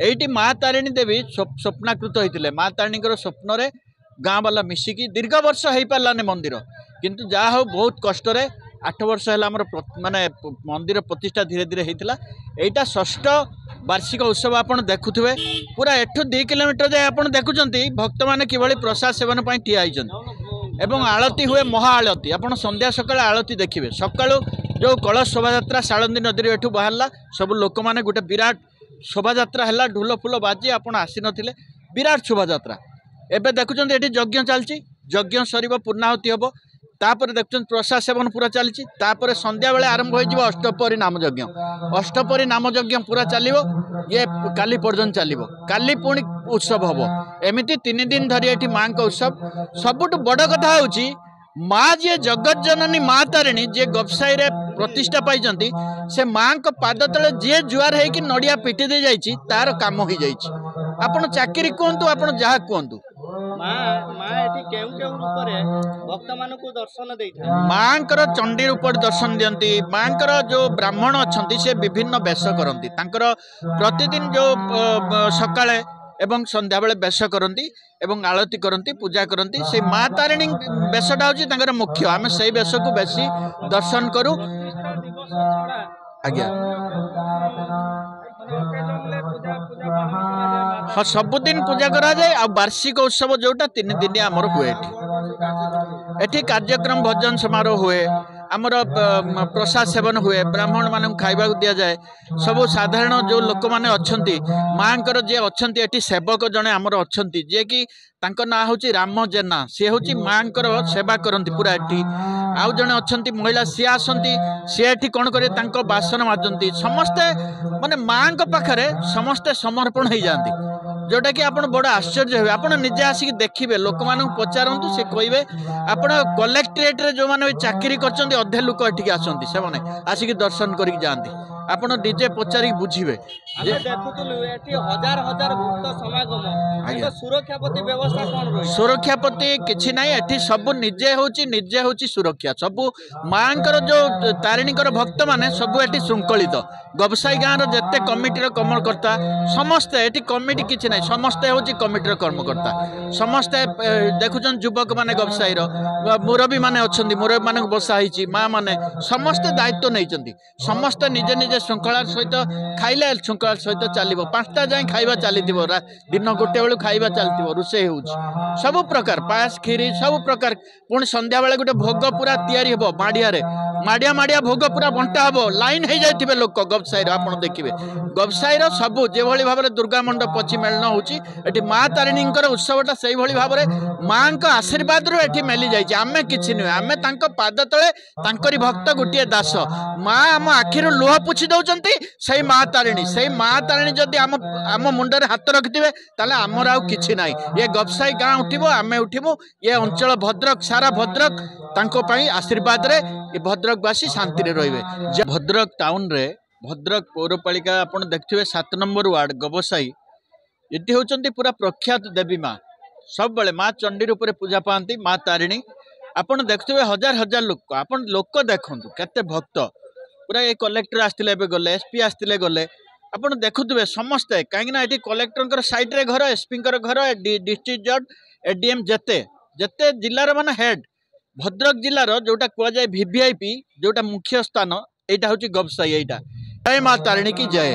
Eighty माँ तारिणी देवी स्वप्नाकृत होते माँ तारिणी स्वप्न गाँ वाला मिसिकी दीर्घ वर्ष हो पारानी मंदिर किंतु जहा हो बहुत कष्ट 8 वर्ष है माने मंदिर प्रतिष्ठा धीरे धीरे होता यहाँ षष्ठ वार्षिक उत्सव आप देखुए पूरा एठू 2 किलोमीटर जाए आप देखुं भक्त मैंने कि प्रसाद सेवन पर ठिया एवं आलती हुए महा आलती आप संध्या सकाल आलती देखिए सका जो कलश शोभा सालंदी नदी एठू बाहरला सब लोक मैंने गोटे विराट शोभा है ढोल फुल बाजी आप आसी नथिले विराट शोभा एबे देखुं ये यज्ञ चलती यज्ञ सर पूर्णाहुति हम तापर देखुं प्रसाद सेवन पूरा चलती तापर संध्या बेले आरंभ हो अष्टपरी नाम यज्ञ अष्टपरी नाम यज्ञ पूरा चलो ये काली पर्यटन चलो काली पुणी उत्सव हम एमती 3 दिन धरी ये माँ का उत्सव सबुठ बड़ कथा हूँ माँ जी जगत जननी माँ तारिणी जी गपसाई प्रतिष्ठा पाई से माँ को पाद तले जी जुआर है नड़िया पिटी दे जाइए तार कम हो जापन चाकरी कहतु आप जहाँ कहतु माँ चंडी रूप दर्शन दियंती माँ जो ब्राह्मण अच्छा से विभिन्न वेश करती प्रतिदिन जो सकाळे एवं संध्या बेले बेश करती एवं आलती करती पूजा करती से माँ तारिणी बेशटा हूँ मुख्य आम से बेश को बेसी दर्शन करूँ आज्ञा हाँ सबुदिन पूजा करा जाए आ वार्षिक उत्सव जोटा 3 दिन आमर हुए एठी कार्यक्रम भजन समारोह हुए आमर प्रसाद सेवन हुए ब्राह्मण मान खावा दि जाए सब साधारण जो लोक मैंने अच्छा माँ जी अच्छा ये सेवक जड़े आमर अच्छा जी कि ना हूँ राम जेना सी हूँ माँ सेवा करती पूरा एटी आउ जड़े अच्छा महिला सी आसती सी एटी कौन कर बासन माजती समस्ते माने माँ पाखे समस्ते समर्पण हो जाती जोटा कि आप बड़ आश्चर्य हुए आप निजे आसिक देखिए लोक मान पचारतु से कहे आप कलेक्ट्रेट जो मैंने चाकरी कर अधे लोक एटिक आसती से आसिक दर्शन कर जाती आप निजे पचारिक बुझे सुरक्षा प्रति किसी ना ये सब निजे हूँ सुरक्षा सब माँ जो तारिणी भक्त मैंने सब ये श्रृंखलित गबसाई गाँव जिते कमिटर कर्मकर्ता समस्ते ये कमिटी किसी ना समस्ते हूँ कमिटर कर्मकर्ता समस्ते देखुन युवक मैंने गबसाई मुरबी मैंने अच्छा मुरबी मान बसाही माँ मैंने समस्ते दायित्व नहीं समस्ते निजे निजे श्रृंखलार सहित खाइले श्रृंखलार सहित चलो 5टा जाए खाଇବା चली दिन 1 बेलू खाଇବା चलती रोषे हो सब प्रकार पायस खीरी सब प्रकार पुणी संध्या बेले गोटे भोग पूरा तैयारी हम माड़िया माड़िया भोग पूरा बंटा हम लाइन हो जाए लोक गबसाई आप देखिए गबसाई सब जो भाव में दुर्गा मंडप अच्छी मेलन होती माँ तारिणी उत्सवटा से भाव में माँ का आशीर्वाद रू मेली जाइए आम कि नुहे आम पाद तले भक्त गोटे दास माँ आम आखिर लुह पुछि दौरान से माँ तारिणी जदि आम मुंडे हाथ रखिथे ताले आमर आउ किछि नाई ये गबसाई गाँ उठिबो आमे उठिबो ये अंचल भद्रक सारा भद्रक तांको पई आशीर्वाद रे ये भद्रकवासी शांति रे रहिबे भद्रक टाउन रे भद्रक पौरपालिका आपण देखिथिबे 7 नंबर वार्ड गबसाई ये होचंती पूरा प्रख्यात देवी माँ सब बेले माँ चंडी रूप पूजा पाती माँ तारिणी आपण देखिथिबे हजार हजार लोक आपण लोक देखंतु केते भक्त पूरा ये कलेक्टर आसते गले एसपी आसते गले आप देखुए समस्ते कहीं कलेक्टर साइड रे घर एसपी घर डिस्ट्रिक्ट जज एडीएम जेते जेते जिलार मान हेड भद्रक जिलार जोटा कहुए वीवीआईपी जोटा मुख्य स्थान यहाँ हूँ गबसाई यहाँ जय माँ तारिणी की जय।